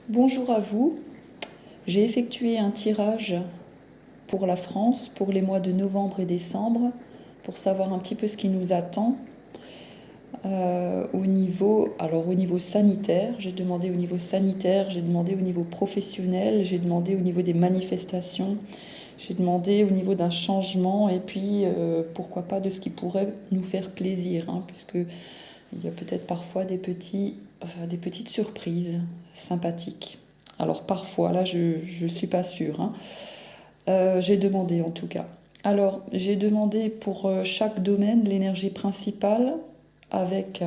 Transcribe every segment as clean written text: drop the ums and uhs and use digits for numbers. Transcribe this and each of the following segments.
Bonjour à vous. J'ai effectué un tirage pour la France pour les mois de novembre et décembre pour savoir un petit peu ce qui nous attend au niveau sanitaire. J'ai demandé au niveau sanitaire, j'ai demandé au niveau professionnel, j'ai demandé au niveau des manifestations, j'ai demandé au niveau d'un changement et puis pourquoi pas de ce qui pourrait nous faire plaisir, hein, puisque il y a peut-être parfois des petites surprises sympathiques. Alors parfois, là je suis pas sûre, hein. J'ai demandé en tout cas. Alors j'ai demandé pour chaque domaine l'énergie principale avec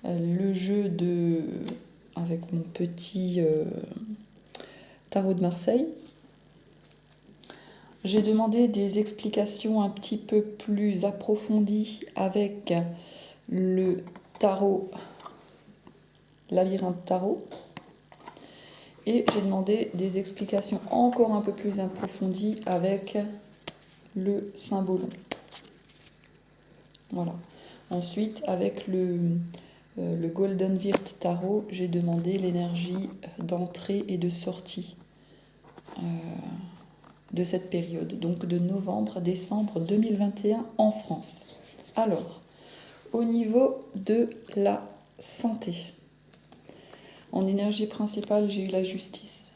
le jeu de... avec mon petit tarot de Marseille. J'ai demandé des explications un petit peu plus approfondies avec le tarot, labyrinthe tarot. Et j'ai demandé des explications encore un peu plus approfondies avec le symbolon. Voilà. Ensuite, avec le Golden Virt Tarot, j'ai demandé l'énergie d'entrée et de sortie de cette période, donc de novembre à décembre 2021 en France. Alors, au niveau de la santé, en énergie principale, j'ai eu la justice.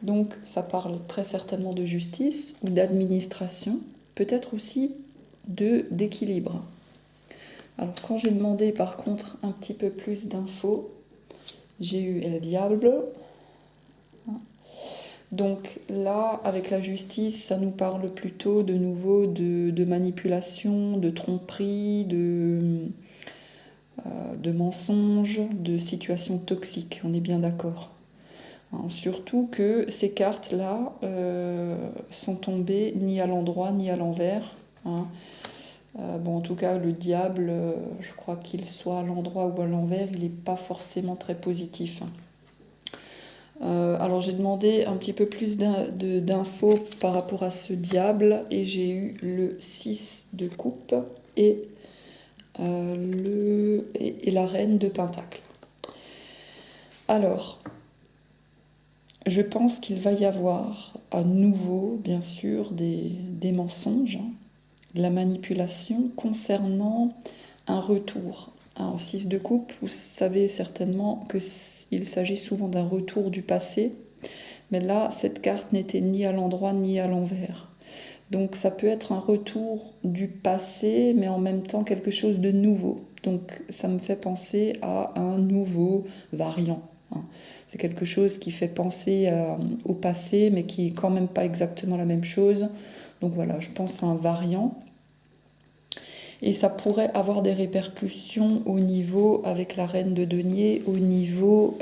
Donc ça parle très certainement de justice ou d'administration, peut-être aussi d'équilibre. Alors quand j'ai demandé par contre un petit peu plus d'infos, j'ai eu El Diable. Donc là, avec la justice, ça nous parle plutôt de nouveau de manipulation, de tromperie, de mensonges, de situations toxiques, on est bien d'accord. Hein, surtout que ces cartes-là sont tombées ni à l'endroit ni à l'envers. Hein. Bon, en tout cas, le diable, je crois qu'il soit à l'endroit ou à l'envers, il n'est pas forcément très positif. Alors j'ai demandé un petit peu plus d'infos par rapport à ce diable et j'ai eu le 6 de coupe et, et la reine de pentacle. Alors, je pense qu'il va y avoir à nouveau, bien sûr, des mensonges, hein, de la manipulation concernant un retour. En 6 de coupe, vous savez certainement qu'il s'agit souvent d'un retour du passé, mais là, cette carte n'était ni à l'endroit ni à l'envers. Donc ça peut être un retour du passé, mais en même temps quelque chose de nouveau. Donc ça me fait penser à un nouveau variant. Hein. C'est quelque chose qui fait penser au passé, mais qui est quand même pas exactement la même chose. Donc voilà, je pense à un variant. Et ça pourrait avoir des répercussions au niveau, avec la reine de denier, au niveau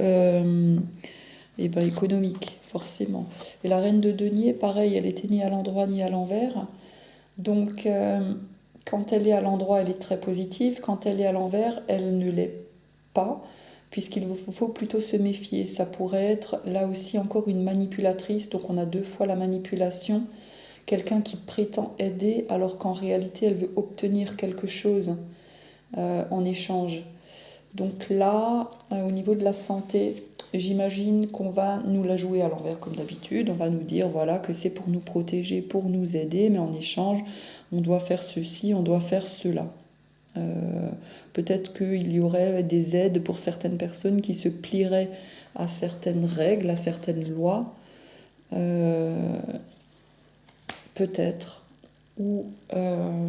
économique, forcément. Et la reine de denier, pareil, elle était ni à l'endroit ni à l'envers. Donc, quand elle est à l'endroit, elle est très positive. Quand elle est à l'envers, elle ne l'est pas, puisqu'il vous faut plutôt se méfier. Ça pourrait être là aussi encore une manipulatrice. Donc, on a deux fois la manipulation. Quelqu'un qui prétend aider alors qu'en réalité, elle veut obtenir quelque chose en échange. Donc là, au niveau de la santé, j'imagine qu'on va nous la jouer à l'envers comme d'habitude. On va nous dire voilà que c'est pour nous protéger, pour nous aider, mais en échange, on doit faire ceci, on doit faire cela. Peut-être qu'il y aurait des aides pour certaines personnes qui se plieraient à certaines règles, à certaines lois. Peut-être. Ou en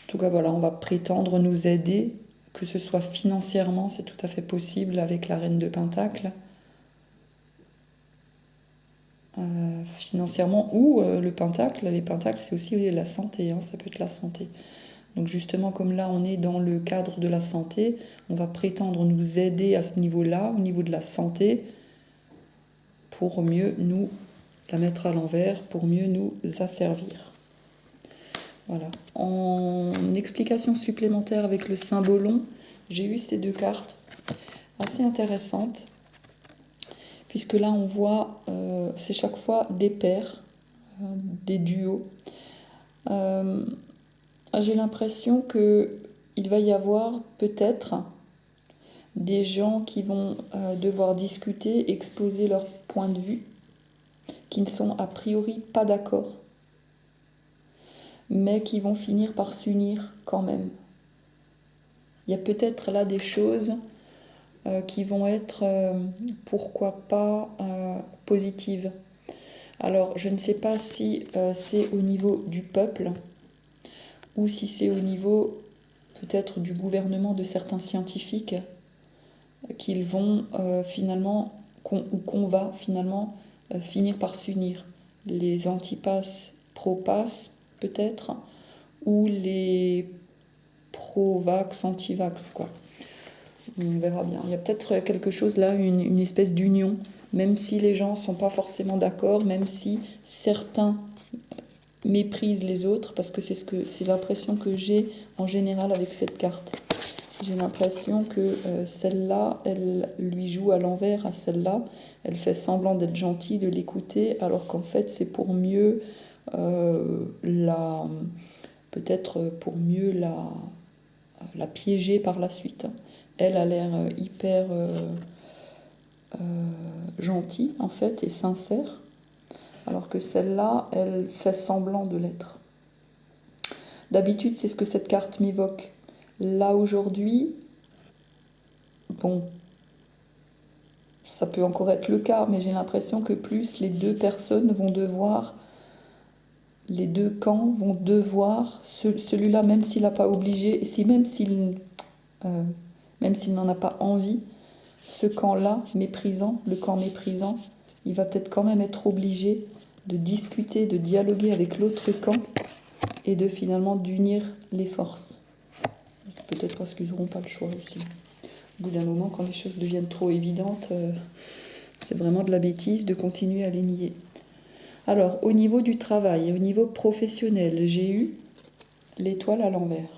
tout cas, voilà, on va prétendre nous aider, que ce soit financièrement, c'est tout à fait possible avec la reine de Pentacle. Financièrement, ou le Pentacle, les Pentacles, c'est aussi la santé, hein, ça peut être la santé. Donc justement, comme là, on est dans le cadre de la santé, on va prétendre nous aider à ce niveau-là, au niveau de la santé, pour mieux nous la mettre à l'envers, pour mieux nous asservir. Voilà. En explication supplémentaire avec le symbolon, j'ai eu ces deux cartes assez intéressantes, puisque là on voit, c'est chaque fois des paires, des duos. J'ai l'impression qu'il va y avoir peut-être des gens qui vont devoir discuter, exposer leur point de vue, qui ne sont a priori pas d'accord, mais qui vont finir par s'unir quand même. Il y a peut-être là des choses qui vont être, pourquoi pas, positives. Alors, je ne sais pas si c'est au niveau du peuple ou si c'est au niveau peut-être du gouvernement de certains scientifiques qu'ils vont finalement, qu'on va finalement finir par s'unir. Les anti-pass, pro-pass peut-être, ou les pro-vax, anti-vax, quoi. On verra bien. Il y a peut-être quelque chose là, une espèce d'union, même si les gens ne sont pas forcément d'accord, même si certains méprisent les autres, parce que c'est l'impression que j'ai en général avec cette carte. J'ai l'impression que celle-là, elle lui joue à l'envers à celle-là. Elle fait semblant d'être gentille, de l'écouter, alors qu'en fait c'est pour mieux peut-être pour mieux la piéger par la suite. Elle a l'air hyper gentille en fait et sincère, alors que celle-là, elle fait semblant de l'être. D'habitude, c'est ce que cette carte m'évoque. Là aujourd'hui, bon, ça peut encore être le cas, mais j'ai l'impression que plus les deux personnes vont devoir, les deux camps vont devoir, celui-là, même s'il n'a pas obligé, même s'il n'en a pas envie, ce camp-là, méprisant, le camp méprisant, il va peut-être quand même être obligé de discuter, de dialoguer avec l'autre camp et de finalement d'unir les forces. Peut-être parce qu'ils n'auront pas le choix aussi. Au bout d'un moment, quand les choses deviennent trop évidentes, c'est vraiment de la bêtise de continuer à les nier. Alors, au niveau du travail, au niveau professionnel, j'ai eu l'étoile à l'envers.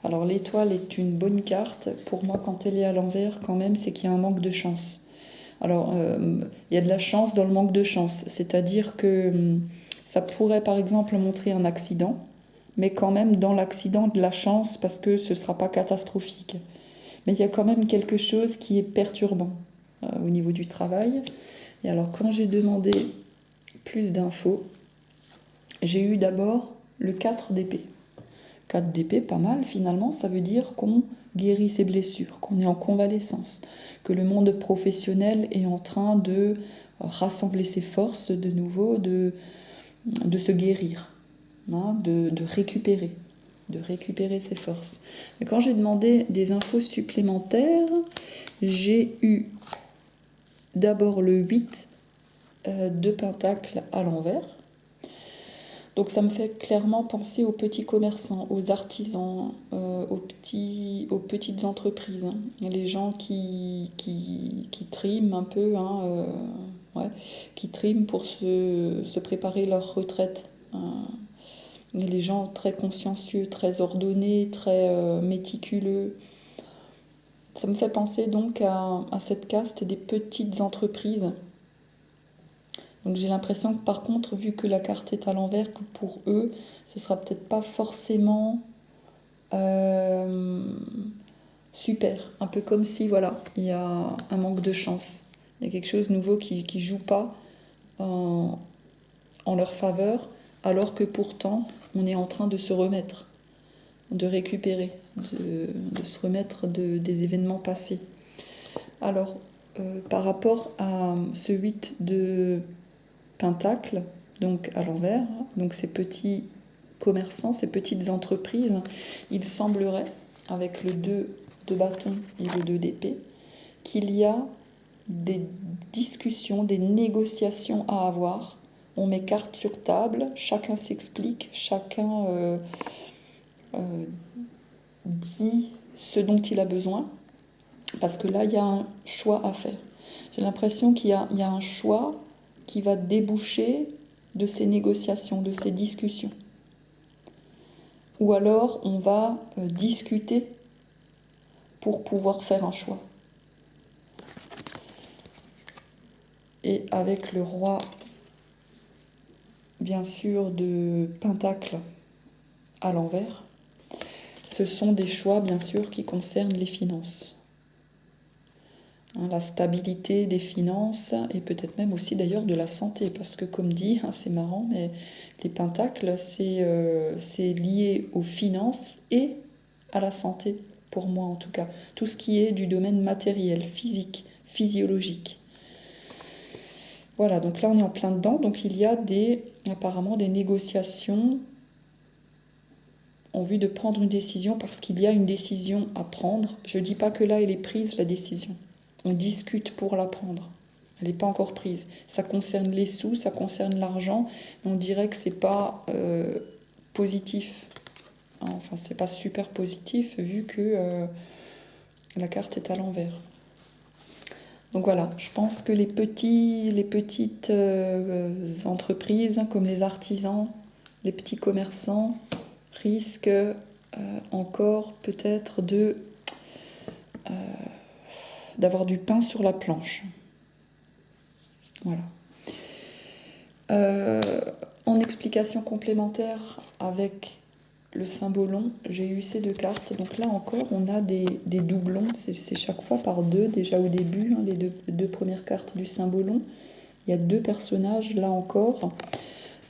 Alors, l'étoile est une bonne carte. Pour moi, quand elle est à l'envers, quand même, c'est qu'il y a un manque de chance. Alors, il y a de la chance dans le manque de chance. C'est-à-dire que ça pourrait, par exemple, montrer un accident, mais quand même, dans l'accident, de la chance, parce que ce ne sera pas catastrophique. Mais il y a quand même quelque chose qui est perturbant au niveau du travail. Et alors, quand j'ai demandé plus d'infos, j'ai eu d'abord le 4 d'épée. 4 d'épée, pas mal finalement, ça veut dire qu'on guérit ses blessures, qu'on est en convalescence, que le monde professionnel est en train de rassembler ses forces de nouveau, de se guérir, hein, de récupérer ses forces. Mais quand j'ai demandé des infos supplémentaires, j'ai eu d'abord le 8 de Pentacle à l'envers. Donc ça me fait clairement penser aux petits commerçants, aux artisans, aux petites entreprises. Hein. Les gens qui triment un peu, hein, qui triment pour se préparer leur retraite. Hein. Et les gens très consciencieux, très ordonnés, très méticuleux. Ça me fait penser donc à cette caste des petites entreprises. Donc j'ai l'impression que par contre, vu que la carte est à l'envers, que pour eux, ce sera peut-être pas forcément super. Un peu comme si, voilà, il y a un manque de chance. Il y a quelque chose de nouveau qui ne joue pas en leur faveur, alors que pourtant, on est en train de se remettre, de récupérer, de se remettre des événements passés. Alors, par rapport à ce 8 de Pentacle, donc à l'envers, donc ces petits commerçants, ces petites entreprises, il semblerait, avec le 2 de bâton et le 2 d'épée, qu'il y a des discussions, des négociations à avoir. On met carte sur table, chacun s'explique, chacun dit ce dont il a besoin, parce que là, il y a un choix à faire. J'ai l'impression qu'il y a un choix qui va déboucher de ces négociations, de ces discussions. Ou alors, on va discuter pour pouvoir faire un choix. Et avec le roi, bien sûr, de Pentacle à l'envers, ce sont des choix, bien sûr, qui concernent les finances. hein, la stabilité des finances et peut-être même aussi d'ailleurs de la santé, parce que comme dit, hein, c'est marrant, mais les pentacles, c'est lié aux finances et à la santé, pour moi en tout cas. Tout ce qui est du domaine matériel, physique, physiologique. Voilà, donc là on est en plein dedans, donc il y a apparemment des négociations en vue de prendre une décision, parce qu'il y a une décision à prendre. Je ne dis pas que là elle est prise, la décision. On discute pour la prendre. Elle n'est pas encore prise. Ça concerne les sous, ça concerne l'argent, mais on dirait que c'est pas positif. Enfin, c'est pas super positif vu que la carte est à l'envers. Donc voilà, je pense que les petites entreprises, hein, comme les artisans, les petits commerçants, risquent encore peut-être d'avoir du pain sur la planche. Voilà. En explication complémentaire avec le symbolon, j'ai eu ces 2 cartes. Donc là encore, on a des doublons. C'est chaque fois par 2, déjà au début, hein, les deux premières cartes du symbolon. Il y a 2 personnages, là encore.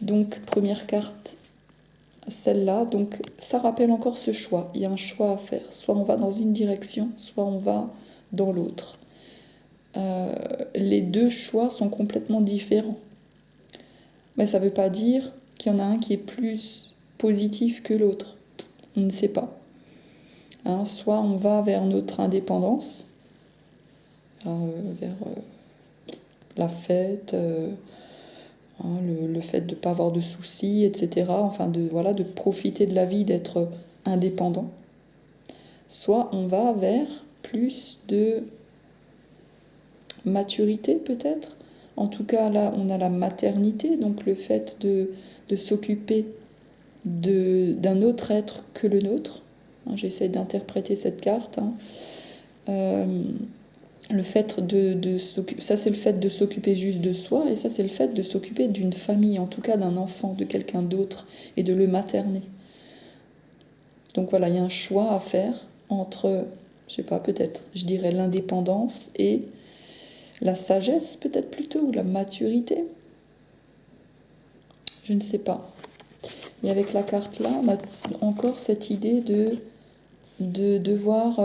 Donc, première carte, celle-là. Donc, ça rappelle encore ce choix. Il y a un choix à faire. Soit on va dans une direction, soit on va dans l'autre. Les 2 choix sont complètement différents. Mais ça ne veut pas dire qu'il y en a un qui est plus positif que l'autre. On ne sait pas. Hein, soit on va vers notre indépendance, vers la fête, hein, le fait de ne pas avoir de soucis, etc. Enfin, de profiter de la vie, d'être indépendant. Soit on va vers plus de maturité, peut-être. En tout cas, là, on a la maternité, donc le fait de s'occuper d'un autre être que le nôtre. Hein, j'essaie d'interpréter cette carte. Hein. Le fait ça, c'est le fait de s'occuper juste de soi, et ça, c'est le fait de s'occuper d'une famille, en tout cas d'un enfant, de quelqu'un d'autre, et de le materner. Donc voilà, il y a un choix à faire entre, je sais pas, peut-être, je dirais l'indépendance et la sagesse, peut-être plutôt, ou la maturité. Je ne sais pas. Et avec la carte là, on a encore cette idée de devoir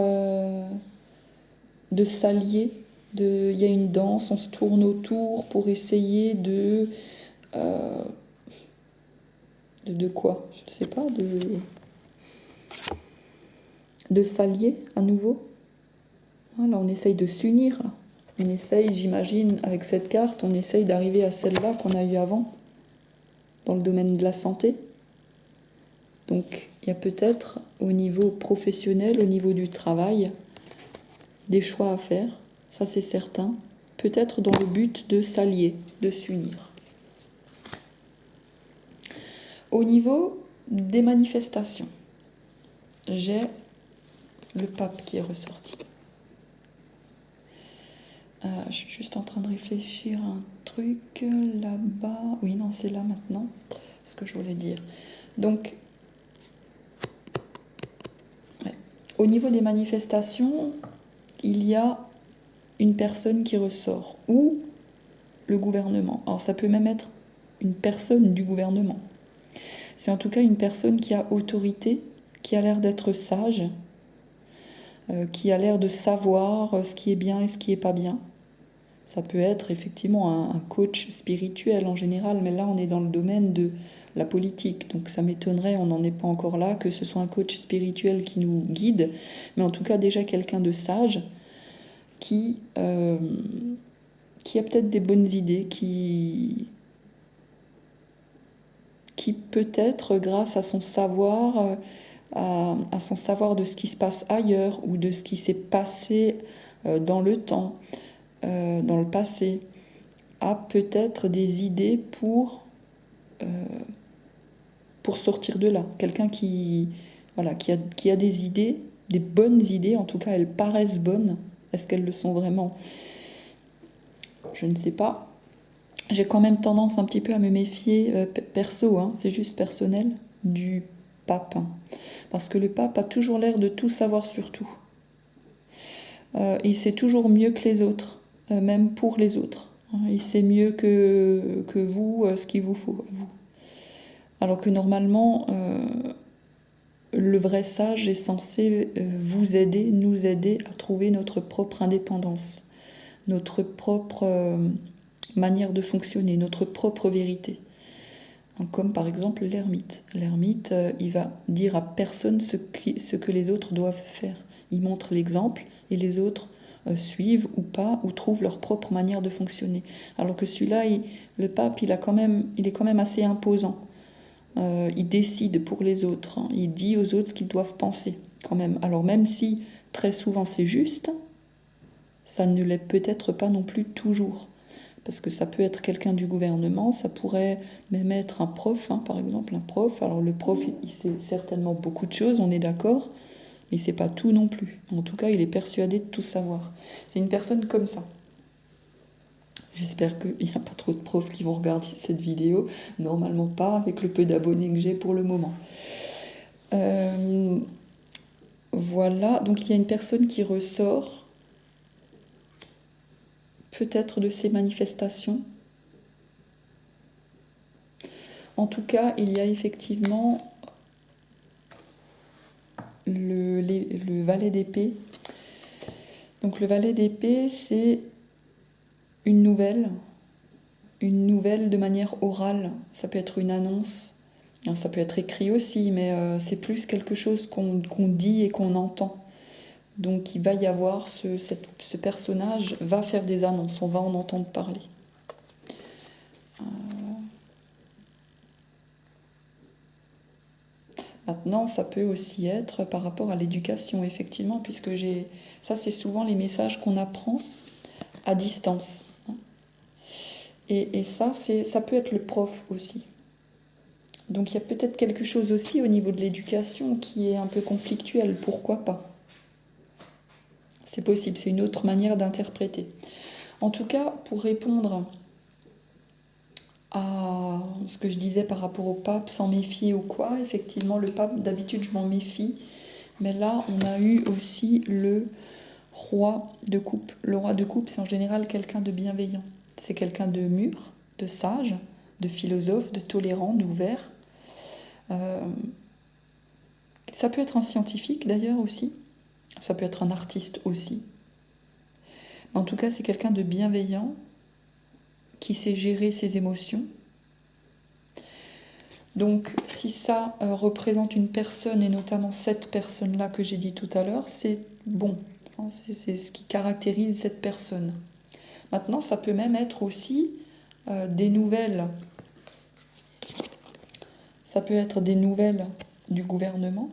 de s'allier. Il y a une danse, on se tourne autour pour essayer de quoi? Je ne sais pas, de s'allier à nouveau. Voilà, on essaye de s'unir. Là. On essaye, j'imagine, avec cette carte, on essaye d'arriver à celle-là qu'on a eue avant, dans le domaine de la santé. Donc, il y a peut-être, au niveau professionnel, au niveau du travail, des choix à faire, ça c'est certain, peut-être dans le but de s'allier, de s'unir. Au niveau des manifestations, j'ai le pape qui est ressorti. Je suis juste en train de réfléchir à un truc là-bas. Oui, non, c'est là maintenant, ce que je voulais dire. Donc, ouais. Au niveau des manifestations, il y a une personne qui ressort, ou le gouvernement. Alors ça peut même être une personne du gouvernement. C'est en tout cas une personne qui a autorité, qui a l'air d'être sage, qui a l'air de savoir ce qui est bien et ce qui n'est pas bien. Ça peut être effectivement un coach spirituel en général, mais là on est dans le domaine de la politique, donc ça m'étonnerait, on n'en est pas encore là, que ce soit un coach spirituel qui nous guide, mais en tout cas déjà quelqu'un de sage qui a peut-être des bonnes idées, qui peut-être, grâce à son savoir, à son savoir de ce qui se passe ailleurs ou de ce qui s'est passé dans le temps, dans le passé, a peut-être des idées pour sortir de là. Quelqu'un qui a des idées, des bonnes idées, en tout cas elles paraissent bonnes. Est-ce qu'elles le sont vraiment? Je ne sais pas. J'ai quand même tendance un petit peu à me méfier, perso, hein, c'est juste personnel, du pape. Parce que le pape a toujours l'air de tout savoir sur tout. Il sait toujours mieux que les autres, même pour les autres. Il sait mieux que vous ce qu'il vous faut, à vous. Alors que normalement, le vrai sage est censé vous aider, nous aider à trouver notre propre indépendance, notre propre manière de fonctionner, notre propre vérité. Comme par exemple l'ermite. L'ermite, il va dire à personne ce que les autres doivent faire. Il montre l'exemple et les autres suivent ou pas, ou trouvent leur propre manière de fonctionner. Alors que celui-là, le pape, il est quand même assez imposant. Il décide pour les autres, hein. Il dit aux autres ce qu'ils doivent penser, quand même. Alors même si très souvent c'est juste, ça ne l'est peut-être pas non plus toujours. Parce que ça peut être quelqu'un du gouvernement, ça pourrait même être un prof, hein, par exemple, un prof. Alors le prof, il sait certainement beaucoup de choses, on est d'accord, mais c'est pas tout non plus. En tout cas, il est persuadé de tout savoir. C'est une personne comme ça. J'espère qu'il n'y a pas trop de profs qui vont regarder cette vidéo. Normalement pas, avec le peu d'abonnés que j'ai pour le moment. Voilà, donc il y a une personne qui ressort peut-être de ces manifestations. En tout cas, il y a effectivement le valet d'épée. Donc le valet d'épée, c'est une nouvelle de manière orale. Ça peut être une annonce, ça peut être écrit aussi, mais c'est plus quelque chose qu'on dit et qu'on entend. Donc il va y avoir ce personnage va faire des annonces, on va en entendre parler. Maintenant, ça peut aussi être par rapport à l'éducation, effectivement, puisque ça, c'est souvent les messages qu'on apprend à distance. Et ça peut être le prof aussi. Donc il y a peut-être quelque chose aussi au niveau de l'éducation qui est un peu conflictuel, pourquoi pas? C'est possible, c'est une autre manière d'interpréter. En tout cas, pour répondre à ce que je disais par rapport au pape, s'en méfier ou quoi, effectivement, le pape, d'habitude, je m'en méfie. Mais là, on a eu aussi le roi de coupe. Le roi de coupe, c'est en général quelqu'un de bienveillant. C'est quelqu'un de mûr, de sage, de philosophe, de tolérant, d'ouvert. Ça peut être un scientifique d'ailleurs aussi. Ça peut être un artiste aussi. En tout cas, c'est quelqu'un de bienveillant qui sait gérer ses émotions. Donc, si ça représente une personne, et notamment cette personne-là que j'ai dit tout à l'heure, c'est bon. C'est ce qui caractérise cette personne. Maintenant, ça peut même être aussi des nouvelles. Ça peut être des nouvelles du gouvernement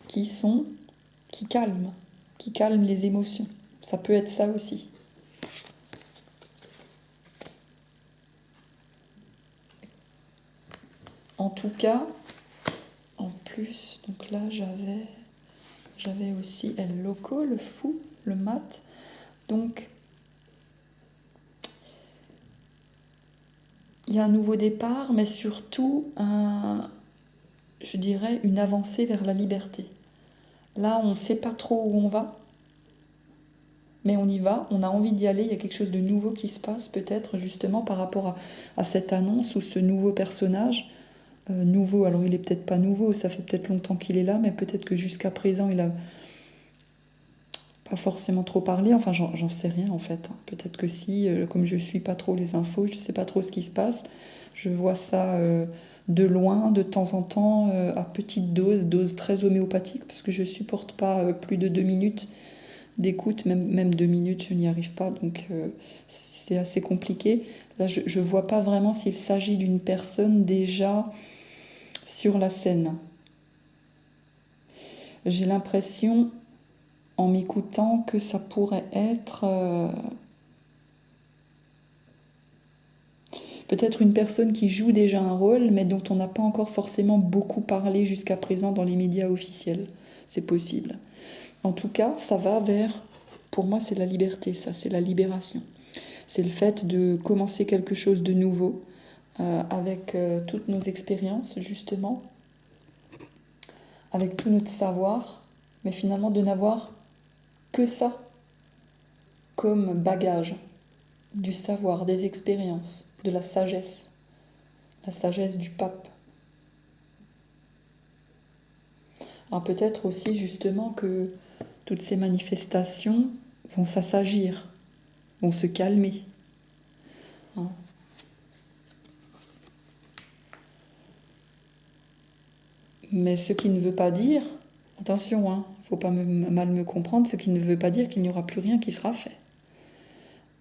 qui calment les émotions. Ça peut être ça aussi. En tout cas, en plus, donc là j'avais aussi El Loco, le fou, le mat. Donc il y a un nouveau départ, mais surtout je dirais une avancée vers la liberté. Là, on ne sait pas trop où on va, mais on y va, on a envie d'y aller, il y a quelque chose de nouveau qui se passe peut-être justement par rapport à cette annonce ou ce nouveau personnage. Nouveau, alors il est peut-être pas nouveau, ça fait peut-être longtemps qu'il est là, mais peut-être que jusqu'à présent il a pas forcément trop parlé, enfin j'en sais rien en fait. Peut-être que si, comme je suis pas trop les infos, je sais pas trop ce qui se passe, je vois ça de loin, de temps en temps, à petite dose très homéopathique, parce que je supporte pas plus de 2 minutes d'écoute, même 2 minutes, je n'y arrive pas, donc c'est assez compliqué. Là, je vois pas vraiment s'il s'agit d'une personne déjà sur la scène. J'ai l'impression, en m'écoutant, que ça pourrait être peut-être une personne qui joue déjà un rôle, mais dont on n'a pas encore forcément beaucoup parlé jusqu'à présent dans les médias officiels. C'est possible. En tout cas, ça va vers, pour moi, c'est la liberté, ça, c'est la libération. C'est le fait de commencer quelque chose de nouveau, avec toutes nos expériences, justement, avec tout notre savoir, mais finalement de n'avoir que ça comme bagage du savoir, des expériences, de la sagesse du pape. Alors peut-être aussi justement que toutes ces manifestations vont s'assagir, vont se calmer. Hein. Mais ce qui ne veut pas dire, attention, il ne faut pas mal me comprendre, ce qui ne veut pas dire qu'il n'y aura plus rien qui sera fait.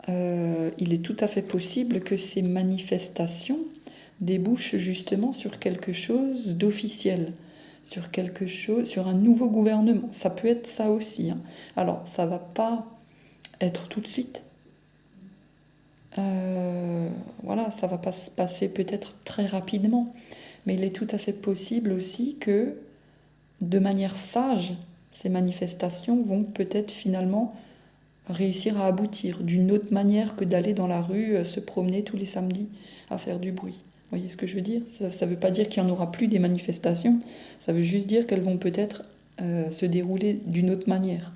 Il est tout à fait possible que ces manifestations débouchent justement sur quelque chose d'officiel, sur un nouveau gouvernement. Ça peut être ça aussi. Hein. Alors, ça va pas être tout de suite. Voilà, ça va pas se passer peut-être très rapidement, mais il est tout à fait possible aussi que, de manière sage, ces manifestations vont peut-être finalement réussir à aboutir d'une autre manière que d'aller dans la rue se promener tous les samedis à faire du bruit. Vous voyez ce que je veux dire? Ça ne veut pas dire qu'il n'y en aura plus des manifestations, ça veut juste dire qu'elles vont peut-être se dérouler d'une autre manière.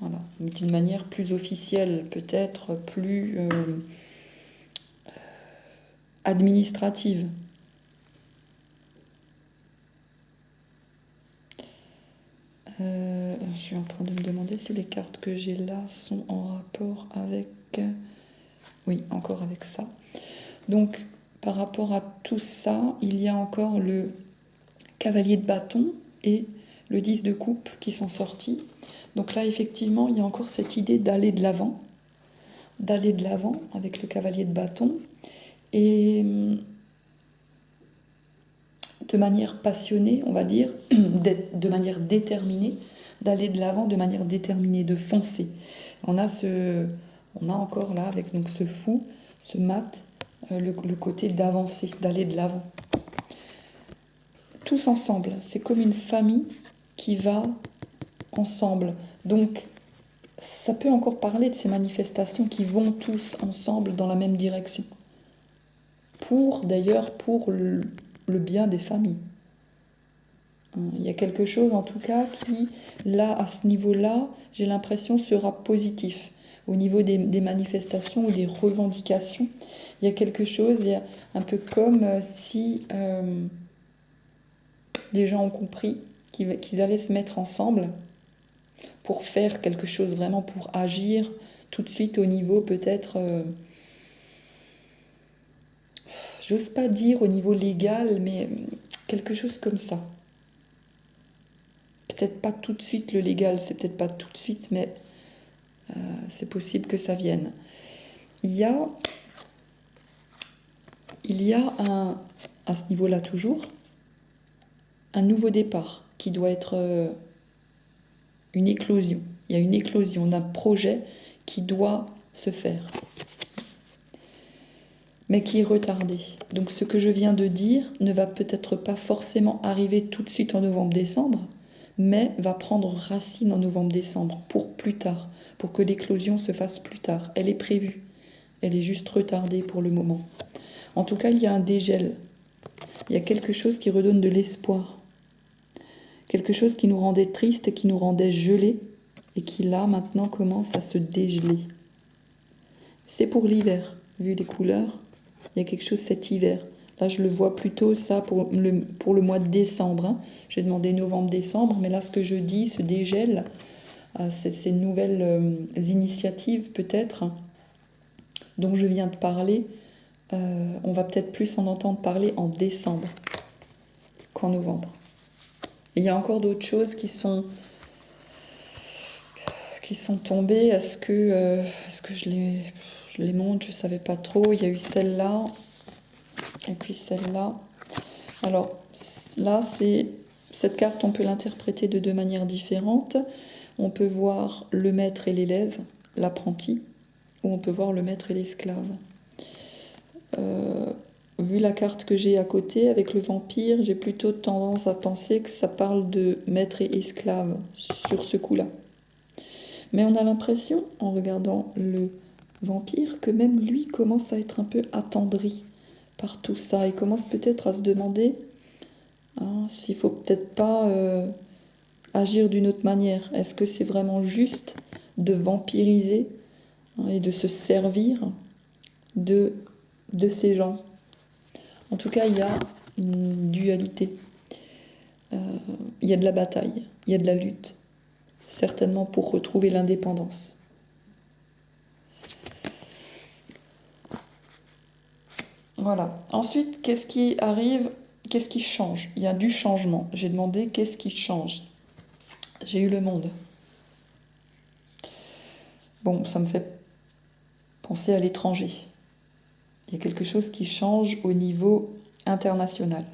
Voilà, d'une manière plus officielle, peut-être plus administrative. Je suis en train de me demander si les cartes que j'ai là sont en rapport avec... Oui, encore avec ça. Donc, par rapport à tout ça, il y a encore le cavalier de bâton et le 10 de coupe qui sont sortis. Donc là, effectivement, il y a encore cette idée d'aller de l'avant avec le cavalier de bâton, et de manière passionnée, on va dire, de manière déterminée, d'aller de l'avant de manière déterminée, de foncer. On a encore là, avec donc ce fou, ce mat, le côté d'avancer, d'aller de l'avant. Tous ensemble, c'est comme une famille qui va ensemble. Donc, ça peut encore parler de ces manifestations qui vont tous ensemble dans la même direction. D'ailleurs, pour le bien des familles. Il y a quelque chose, en tout cas, qui, là, à ce niveau-là, j'ai l'impression, sera positif. Au niveau des manifestations ou des revendications, il y a quelque chose, il y a un peu comme si les gens ont compris qu'ils allaient se mettre ensemble pour faire quelque chose, vraiment pour agir tout de suite au niveau peut-être... j'ose pas dire au niveau légal, mais quelque chose comme ça. Peut-être pas tout de suite le légal, c'est peut-être pas tout de suite, mais c'est possible que ça vienne. Il y a à ce niveau-là toujours, un nouveau départ qui doit être une éclosion. Il y a une éclosion d'un projet qui doit se faire, mais qui est retardé. Donc ce que je viens de dire ne va peut-être pas forcément arriver tout de suite en novembre-décembre, mais va prendre racine en novembre-décembre pour plus tard, pour que l'éclosion se fasse plus tard. Elle est prévue, elle est juste retardée pour le moment. En tout cas, il y a un dégel. Il y a quelque chose qui redonne de l'espoir. Quelque chose qui nous rendait tristes, qui nous rendait gelés, et qui là, maintenant, commence à se dégeler. C'est pour l'hiver, vu les couleurs. Il y a quelque chose cet hiver. Là, je le vois plutôt ça pour le mois de décembre. Hein. J'ai demandé novembre-décembre, mais là, ce que je dis, ce dégel, ces nouvelles initiatives peut-être, dont je viens de parler, on va peut-être plus en entendre parler en décembre qu'en novembre. Et il y a encore d'autres choses qui sont tombées. Est-ce que je les montre? Je ne savais pas trop. Il y a eu celle-là et puis celle-là. Alors là, cette carte, on peut l'interpréter de deux manières différentes. On peut voir le maître et l'élève, l'apprenti, ou on peut voir le maître et l'esclave. Vu la carte que j'ai à côté avec le vampire, j'ai plutôt tendance à penser que ça parle de maître et esclave sur ce coup-là. Mais on a l'impression, en regardant le vampire, que même lui commence à être un peu attendri par tout ça. Il commence peut-être à se demander s'il ne faut peut-être pas agir d'une autre manière. Est-ce que c'est vraiment juste de vampiriser et de se servir de ces gens. En tout cas, il y a une dualité. Il y a de la bataille, il y a de la lutte, certainement pour retrouver l'indépendance. Voilà. Ensuite, qu'est-ce qui arrive? Qu'est-ce qui change? Il y a du changement. J'ai demandé qu'est-ce qui change. J'ai eu le monde. Bon, ça me fait penser à l'étranger. Il y a quelque chose qui change au niveau international.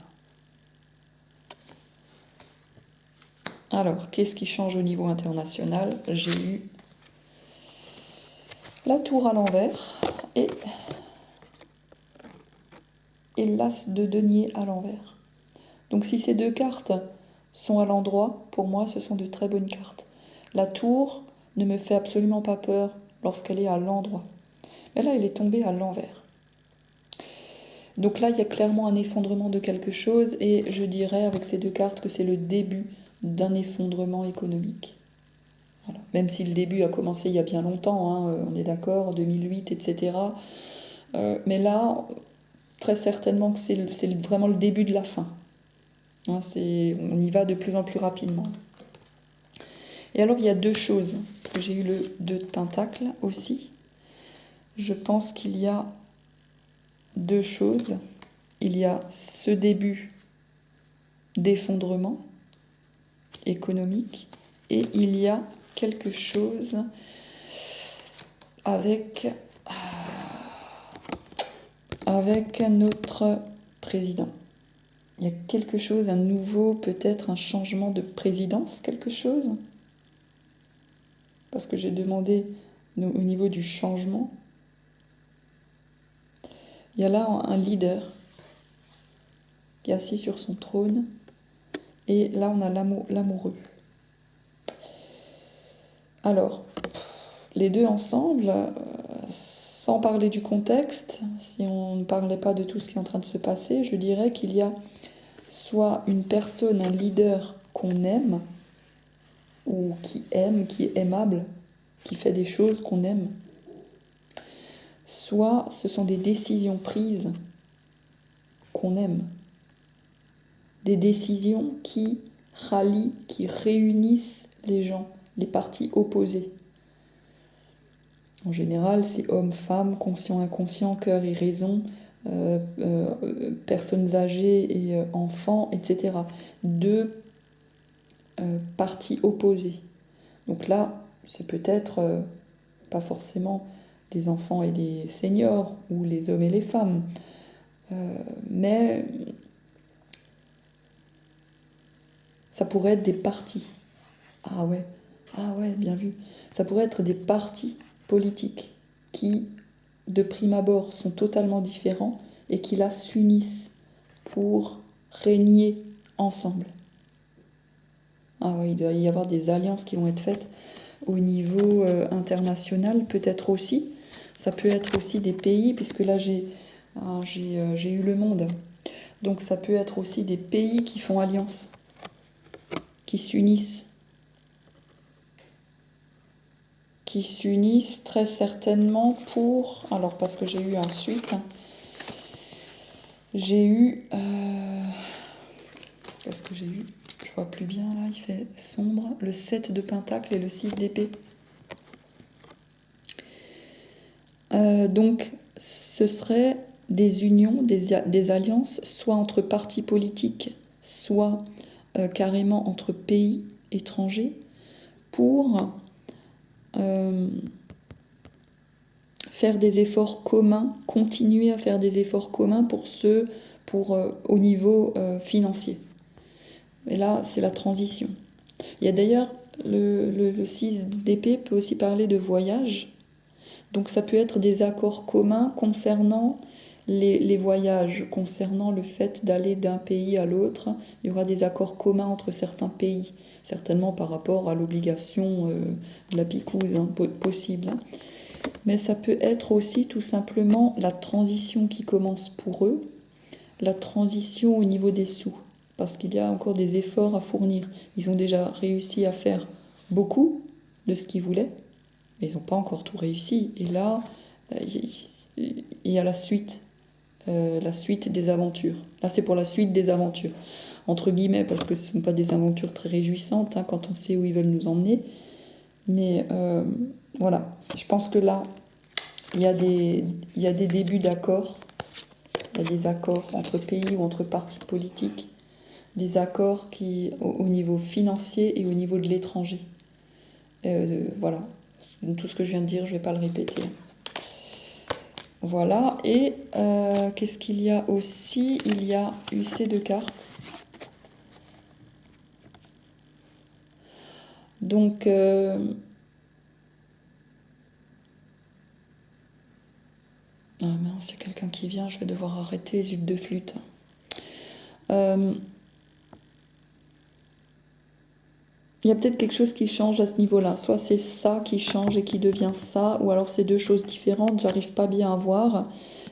Alors, qu'est-ce qui change au niveau international? J'ai eu la tour à l'envers et l'as de denier à l'envers. Donc si ces deux cartes sont à l'endroit, pour moi, ce sont de très bonnes cartes. La tour ne me fait absolument pas peur lorsqu'elle est à l'endroit. Mais là, elle est tombée à l'envers. Donc là, il y a clairement un effondrement de quelque chose et je dirais avec ces deux cartes que c'est le début d'un effondrement économique. Voilà. Même si le début a commencé il y a bien longtemps, hein, on est d'accord, 2008, etc. Mais là, très certainement que c'est vraiment le début de la fin. Hein, on y va de plus en plus rapidement. Et alors, il y a deux choses, parce que j'ai eu le 2 de Pentacle aussi. Je pense qu'il y a deux choses. Il y a ce début d'effondrement économique et il y a quelque chose avec notre président. Il y a quelque chose, un nouveau, peut-être un changement de présidence, quelque chose. Parce que j'ai demandé au niveau du changement. Il y a là un leader qui est assis sur son trône. Et là, on a l'amoureux. Alors, les deux ensemble, sans parler du contexte, si on ne parlait pas de tout ce qui est en train de se passer, je dirais qu'il y a soit une personne, un leader qu'on aime, ou qui aime, qui est aimable, qui fait des choses qu'on aime, soit ce sont des décisions prises qu'on aime, des décisions qui rallient, qui réunissent les gens, les parties opposées. En général, c'est homme, femme, conscient, inconscient, cœur et raison, personnes âgées et enfants, etc. Deux parties opposées. Donc là, c'est peut-être pas forcément les enfants et les seniors, ou les hommes et les femmes, mais ça pourrait être des partis. Ah ouais, bien vu. Ça pourrait être des partis politiques qui, de prime abord, sont totalement différents et qui là s'unissent pour régner ensemble. Ah ouais, il doit y avoir des alliances qui vont être faites au niveau international, peut-être aussi. Ça peut être aussi des pays, puisque là j'ai eu le monde. Donc ça peut être aussi des pays qui font alliance, qui s'unissent très certainement pour... Alors, parce que j'ai eu ensuite... Qu'est-ce que j'ai eu? Je vois plus bien, là, il fait sombre. Le 7 de Pentacle et le 6 d'épée. Donc, ce serait des unions, des alliances, soit entre partis politiques, soit carrément entre pays étrangers, pour faire des efforts communs, continuer à faire des efforts communs au niveau financier. Et là, c'est la transition. Il y a d'ailleurs le 6 d'épée peut aussi parler de voyage. Donc ça peut être des accords communs concernant les voyages, concernant le fait d'aller d'un pays à l'autre. Il y aura des accords communs entre certains pays, certainement par rapport à l'obligation de la picouse, hein, possible. Hein. Mais ça peut être aussi tout simplement la transition qui commence pour eux, la transition au niveau des sous, parce qu'il y a encore des efforts à fournir. Ils ont déjà réussi à faire beaucoup de ce qu'ils voulaient, mais ils n'ont pas encore tout réussi. Et là, il y a la suite des aventures. Là, c'est pour la suite des aventures, entre guillemets, parce que ce ne sont pas des aventures très réjouissantes hein, quand on sait où ils veulent nous emmener. Mais voilà, je pense que là, il y a des débuts d'accords, il y a des accords entre pays ou entre partis politiques, des accords qui, au niveau financier et au niveau de l'étranger. Voilà, tout ce que je viens de dire, je ne vais pas le répéter. Voilà, et qu'est-ce qu'il y a aussi? Il y a eu ces deux cartes. Donc, ah mince, il y a quelqu'un qui vient, je vais devoir arrêter, zut de flûte. Il y a peut-être quelque chose qui change à ce niveau-là. Soit c'est ça qui change et qui devient ça, ou alors c'est deux choses différentes, j'arrive pas bien à voir.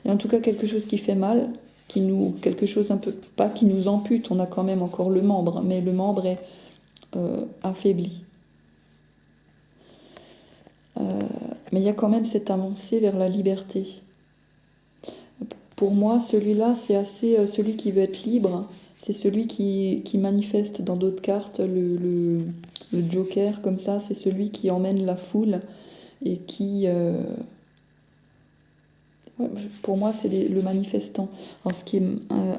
Et en tout cas, quelque chose qui fait mal, quelque chose un peu, pas qui nous ampute, on a quand même encore le membre, mais le membre est affaibli. Mais il y a quand même cette avancée vers la liberté. Pour moi, celui-là, c'est assez celui qui veut être libre. C'est celui qui manifeste dans d'autres cartes le Joker, comme ça. C'est celui qui emmène la foule et qui... pour moi, c'est le manifestant. Alors, ce qui est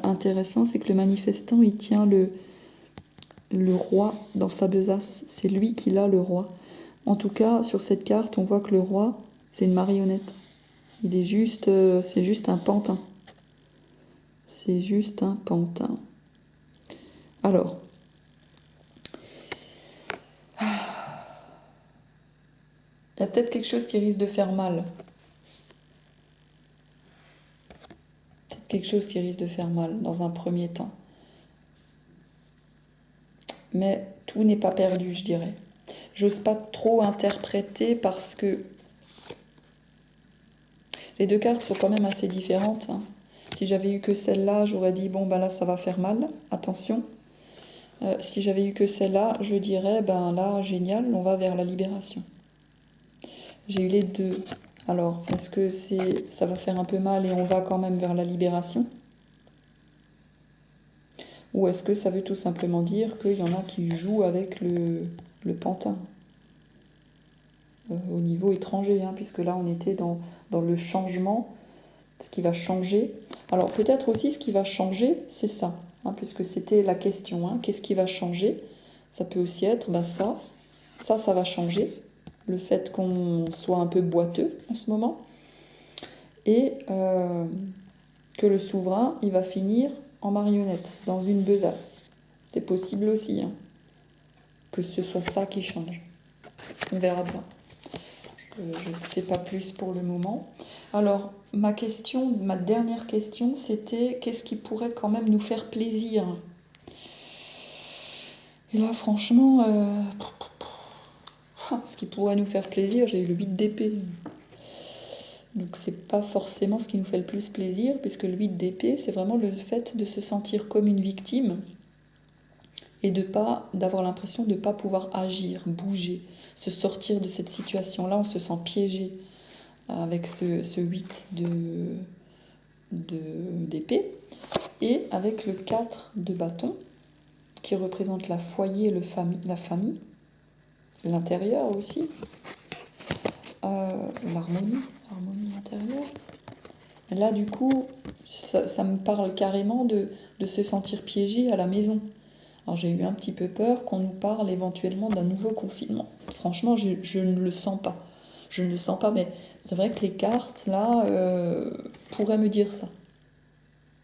intéressant, c'est que le manifestant, il tient le roi dans sa besace. C'est lui qui l'a, le roi. En tout cas, sur cette carte, on voit que le roi, c'est une marionnette. Il est juste... c'est juste un pantin. C'est juste un pantin. Alors, il y a peut-être quelque chose qui risque de faire mal. Peut-être quelque chose qui risque de faire mal dans un premier temps. Mais tout n'est pas perdu, je dirais. J'ose pas trop interpréter parce que les deux cartes sont quand même assez différentes. Hein. Si j'avais eu que celle-là, j'aurais dit, bon, ben là, ça va faire mal, attention. Si j'avais eu que celle-là, je dirais, ben là, génial, on va vers la libération. J'ai eu les deux. Alors, est-ce que ça va faire un peu mal et on va quand même vers la libération? Ou est-ce que ça veut tout simplement dire qu'il y en a qui jouent avec le pantin au niveau étranger, hein, puisque là on était dans le changement, ce qui va changer. Alors peut-être aussi ce qui va changer, c'est ça, hein, puisque c'était la question, hein, qu'est-ce qui va changer? Ça peut aussi être ça va changer, le fait qu'on soit un peu boiteux en ce moment, et que le souverain, il va finir en marionnette, dans une besace. C'est possible aussi, hein, que ce soit ça qui change. On verra bien. Je ne sais pas plus pour le moment. Alors, ma dernière question, c'était qu'est-ce qui pourrait quand même nous faire plaisir? Et là, franchement, ce qui pourrait nous faire plaisir, j'ai eu le 8 d'épée. Donc c'est pas forcément ce qui nous fait le plus plaisir, puisque le 8 d'épée, c'est vraiment le fait de se sentir comme une victime et d'avoir l'impression de ne pas pouvoir agir, bouger, se sortir de cette situation-là. On se sent piégé avec ce 8 d'épée, et avec le 4 de bâton, qui représente la foyer, la famille, l'intérieur aussi, l'harmonie intérieure. Et là, du coup, ça me parle carrément de se sentir piégé à la maison. Alors j'ai eu un petit peu peur qu'on nous parle éventuellement d'un nouveau confinement. Franchement, je ne le sens pas. Je ne le sens pas, mais c'est vrai que les cartes, là, pourraient me dire ça.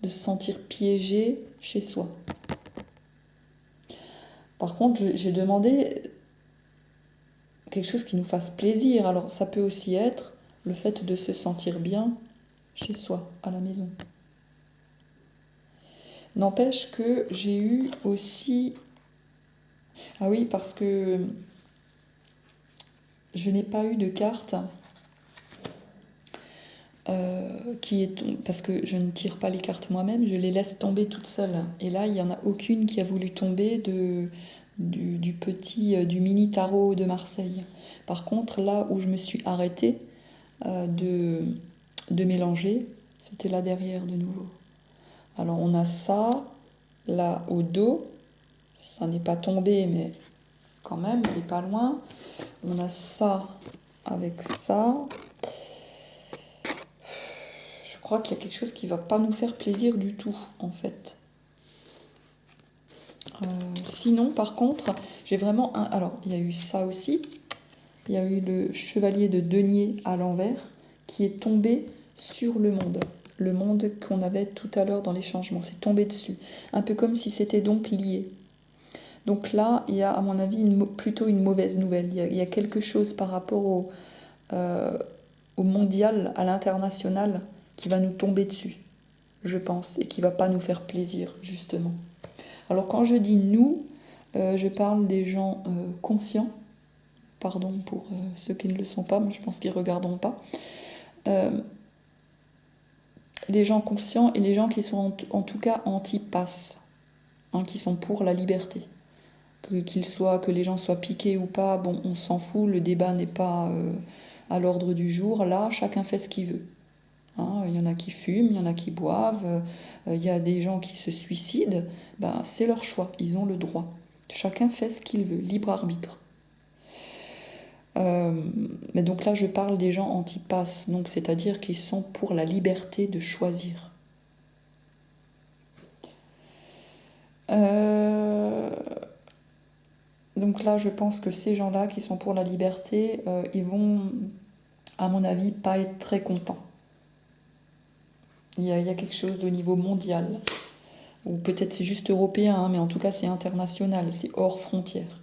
De se sentir piégé chez soi. Par contre, j'ai demandé quelque chose qui nous fasse plaisir. Alors ça peut aussi être le fait de se sentir bien chez soi, à la maison. N'empêche que j'ai eu aussi... Ah oui, parce que je n'ai pas eu de carte parce que je ne tire pas les cartes moi-même, je les laisse tomber toutes seules. Et là, il n'y en a aucune qui a voulu tomber du mini tarot de Marseille. Par contre, là où je me suis arrêtée de mélanger, c'était là derrière de nouveau. Alors on a ça, là au dos, ça n'est pas tombé, mais quand même, il n'est pas loin. On a ça avec ça. Je crois qu'il y a quelque chose qui ne va pas nous faire plaisir du tout, en fait. Sinon, par contre, j'ai vraiment un... Alors, il y a eu ça aussi. Il y a eu le chevalier de denier à l'envers qui est tombé sur le monde. Le monde qu'on avait tout à l'heure dans les changements. C'est tombé dessus. Un peu comme si c'était donc lié. Donc là, il y a, à mon avis, plutôt une mauvaise nouvelle. Il y a quelque chose par rapport au mondial, à l'international, qui va nous tomber dessus, je pense, et qui va pas nous faire plaisir, justement. Alors quand je dis nous, je parle des gens conscients. Pardon pour ceux qui ne le sont pas, mais je pense qu'ils ne regarderont pas. Les gens conscients et les gens qui sont en tout cas anti-pass, hein, qui sont pour la liberté. Que les gens soient piqués ou pas, bon, on s'en fout, le débat n'est pas à l'ordre du jour. Là, chacun fait ce qu'il veut. Hein, il y en a qui fument, il y en a qui boivent, il y a des gens qui se suicident. Ben, c'est leur choix, ils ont le droit. Chacun fait ce qu'il veut, libre arbitre. Mais donc là, je parle des gens anti-pass, donc c'est-à-dire qu'ils sont pour la liberté de choisir. Donc là, je pense que ces gens-là qui sont pour la liberté, ils vont, à mon avis, pas être très contents. Il y a quelque chose au niveau mondial, ou peut-être c'est juste européen, hein, mais en tout cas c'est international, c'est hors frontières,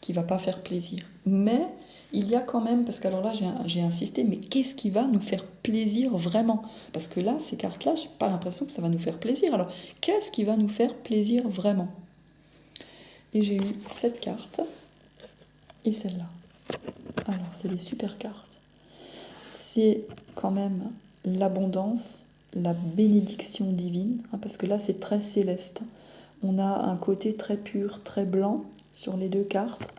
qui va pas faire plaisir. Mais il y a quand même, parce que alors là j'ai insisté, mais qu'est-ce qui va nous faire plaisir vraiment? Parce que là, ces cartes-là, j'ai pas l'impression que ça va nous faire plaisir. Alors, qu'est-ce qui va nous faire plaisir vraiment? Et j'ai eu cette carte et celle-là. Alors, c'est des super cartes. C'est quand même l'abondance, la bénédiction divine, hein, parce que là, c'est très céleste. On a un côté très pur, très blanc sur les deux cartes.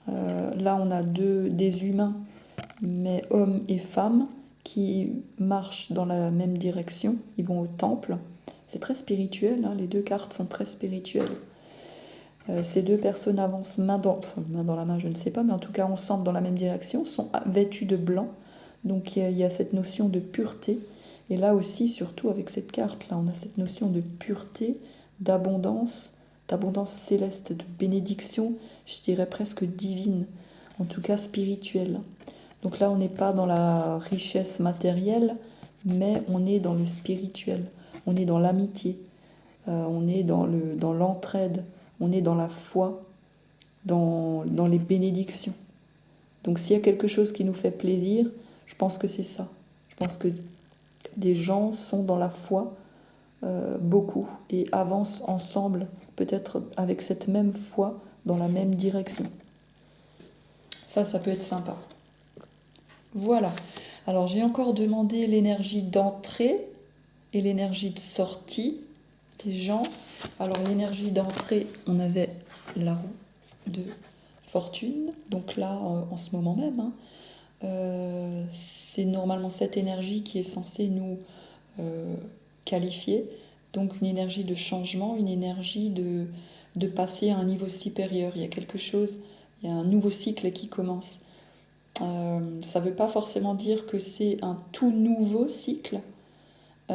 Là, on a des humains, mais hommes et femmes, qui marchent dans la même direction. Ils vont au temple. C'est très spirituel, hein, les deux cartes sont très spirituelles. Ces deux personnes avancent main dans la main, je ne sais pas, mais en tout cas ensemble dans la même direction, sont vêtues de blanc. Donc il y a cette notion de pureté. Et là aussi, surtout avec cette carte-là, on a cette notion de pureté, d'abondance céleste, de bénédiction, je dirais presque divine, en tout cas spirituelle. Donc là, on n'est pas dans la richesse matérielle, mais on est dans le spirituel, on est dans l'amitié, on est dans l'entraide, on est dans la foi, dans les bénédictions. Donc s'il y a quelque chose qui nous fait plaisir, je pense que c'est ça. Je pense que des gens sont dans la foi beaucoup et avancent ensemble, peut-être avec cette même foi, dans la même direction. Ça peut être sympa. Voilà. Alors j'ai encore demandé l'énergie d'entrée et l'énergie de sortie des gens. Alors l'énergie d'entrée, on avait la roue de fortune, donc là en ce moment même, hein, c'est normalement cette énergie qui est censée nous qualifier, donc une énergie de changement, une énergie de passer à un niveau supérieur. Il y a quelque chose, il y a un nouveau cycle qui commence. Ça ne veut pas forcément dire que c'est un tout nouveau cycle,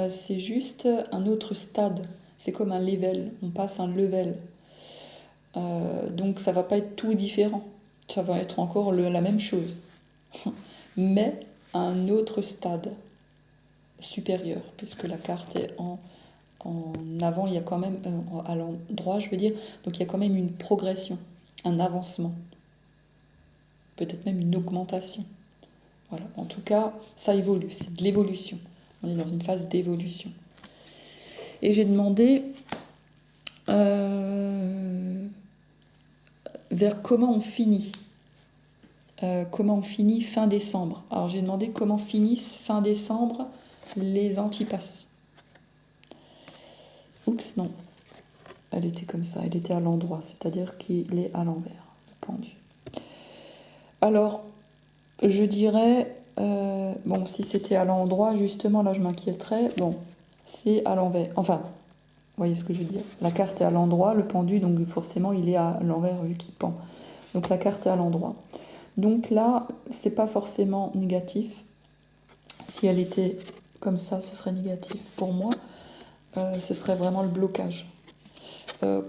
c'est juste un autre stade. C'est comme un level, on passe un level. Donc ça va pas être tout différent, ça va être encore la même chose, mais à un autre stade supérieur, puisque la carte est en avant, il y a quand même, à l'endroit je veux dire, donc il y a quand même une progression, un avancement, peut-être même une augmentation. Voilà, en tout cas, ça évolue, c'est de l'évolution. On est dans une phase d'évolution. Et j'ai demandé vers comment on finit. Comment on finit fin décembre. Alors j'ai demandé comment finissent fin décembre les antipasses. Oups, non. elle était comme ça, elle était à l'endroit, c'est-à-dire qu'il est à l'envers, pendu. Alors, je dirais, bon, si c'était à l'endroit, justement, là, je m'inquiéterais. Bon, c'est à l'envers. Enfin, vous voyez ce que je veux dire. La carte est à l'endroit, le pendu, donc forcément, il est à l'envers vu qu'il pend. Donc, la carte est à l'endroit. Donc là, c'est pas forcément négatif. Si elle était comme ça, ce serait négatif. Pour moi, ce serait vraiment le blocage.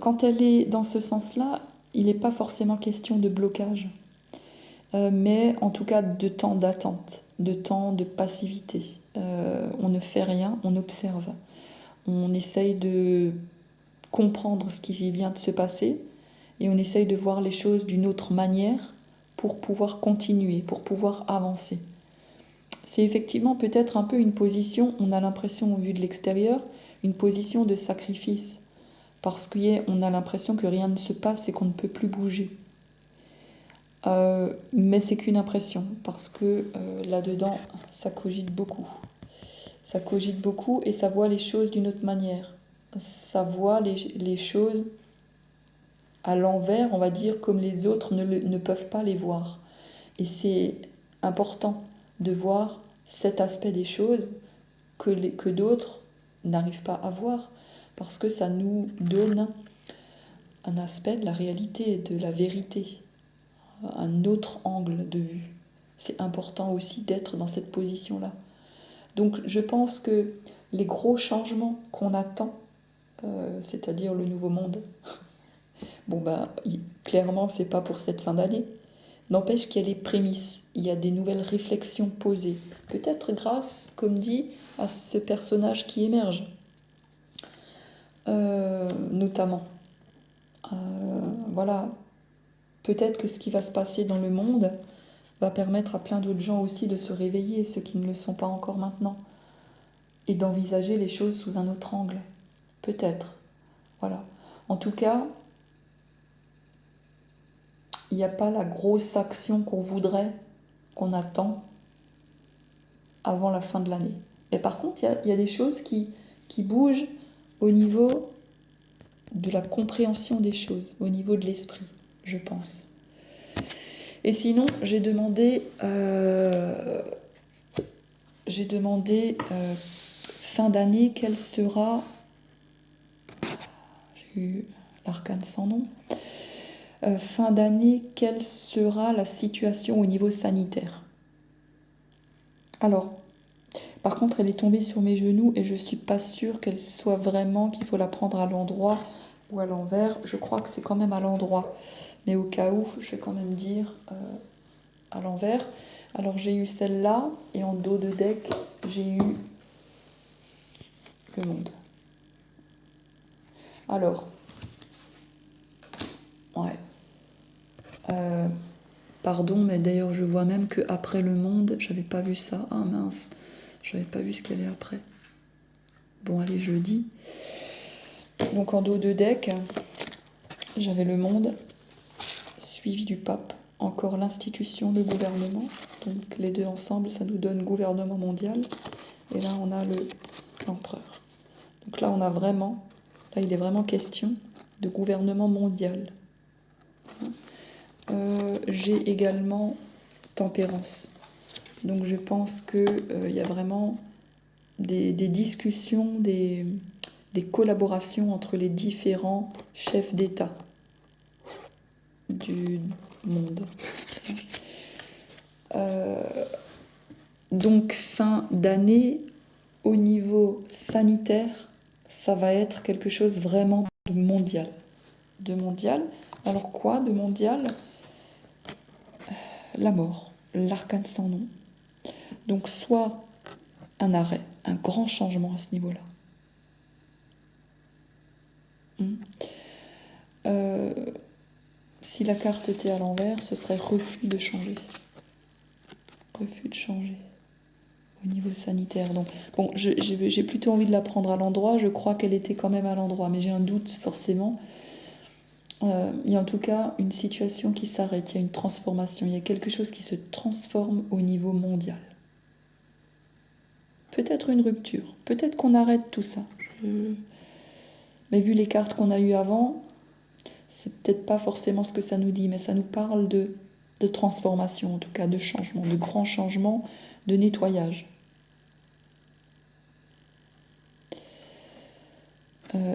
Quand elle est dans ce sens-là, il n'est pas forcément question de blocage, mais en tout cas de temps d'attente, de temps de passivité. On ne fait rien, on observe. On essaye de comprendre ce qui vient de se passer et on essaye de voir les choses d'une autre manière pour pouvoir continuer, pour pouvoir avancer. C'est effectivement peut-être un peu une position, on a l'impression au vu de l'extérieur, une position de sacrifice. Parce qu'on a l'impression que rien ne se passe et qu'on ne peut plus bouger. Mais c'est qu'une impression, parce que là-dedans, ça cogite beaucoup. Ça cogite beaucoup et ça voit les choses d'une autre manière. Ça voit les choses à l'envers, on va dire, comme les autres ne peuvent pas les voir. Et c'est important de voir cet aspect des choses que d'autres n'arrivent pas à voir, parce que ça nous donne un aspect de la réalité, de la vérité, un autre angle de vue. C'est important aussi d'être dans cette position-là. Donc je pense que les gros changements qu'on attend, c'est-à-dire le nouveau monde, bon ben clairement c'est pas pour cette fin d'année. N'empêche qu'il y a les prémices, il y a des nouvelles réflexions posées. Peut-être grâce, comme dit, à ce personnage qui émerge, notamment. Voilà, peut-être que ce qui va se passer dans le monde va permettre à plein d'autres gens aussi de se réveiller, ceux qui ne le sont pas encore maintenant, et d'envisager les choses sous un autre angle. Peut-être. Voilà. En tout cas, il n'y a pas la grosse action qu'on voudrait, qu'on attend avant la fin de l'année. Mais par contre, il y a des choses qui bougent au niveau de la compréhension des choses, au niveau de l'esprit, je pense. Et sinon, j'ai demandé fin d'année, quelle sera... J'ai eu l'arcane sans nom. Fin d'année, quelle sera la situation au niveau sanitaire? Alors, par contre, elle est tombée sur mes genoux et je ne suis pas sûre qu'elle soit vraiment, qu'il faut la prendre à l'endroit ou à l'envers. Je crois que c'est quand même à l'endroit. Mais au cas où, je vais quand même dire à l'envers. Alors, j'ai eu celle-là et en dos de deck, j'ai eu le monde. Alors, ouais. Pardon, mais d'ailleurs, je vois même qu'après le monde, j'avais pas vu ça. Ah mince, j'avais pas vu ce qu'il y avait après. Bon, allez, je le dis. Donc, en dos de deck, j'avais le monde, suivi du pape, encore l'institution, le gouvernement. Donc, les deux ensemble, ça nous donne gouvernement mondial. Et là, on a l'empereur. Donc là, on a vraiment, là, il est vraiment question de gouvernement mondial. J'ai également tempérance. Donc je pense qu'il y a vraiment des discussions, des collaborations entre les différents chefs d'État du monde. Donc fin d'année, au niveau sanitaire, ça va être quelque chose vraiment de mondial. De mondial. Alors quoi de mondial? La mort, l'arcane sans nom. Donc soit un arrêt, un grand changement à ce niveau-là. Si la carte était à l'envers, ce serait refus de changer. Refus de changer au niveau sanitaire. Donc, bon, j'ai plutôt envie de la prendre à l'endroit. Je crois qu'elle était quand même à l'endroit, mais j'ai un doute forcément. Il y a en tout cas une situation qui s'arrête, il y a une transformation, il y a quelque chose qui se transforme au niveau mondial. Peut-être une rupture, peut-être qu'on arrête tout ça. Mais vu les cartes qu'on a eues avant, c'est peut-être pas forcément ce que ça nous dit, mais ça nous parle de transformation, en tout cas de changement, de grands changements, de nettoyage.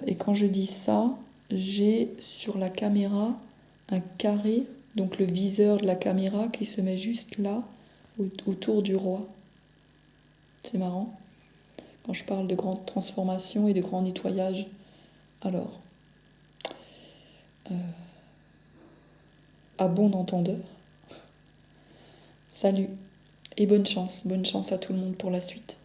Et quand je dis ça, j'ai sur la caméra un carré, donc le viseur de la caméra qui se met juste là, autour du roi. C'est marrant. Quand je parle de grande transformation et de grand nettoyage. Alors, à bon entendeur, salut et bonne chance à tout le monde pour la suite.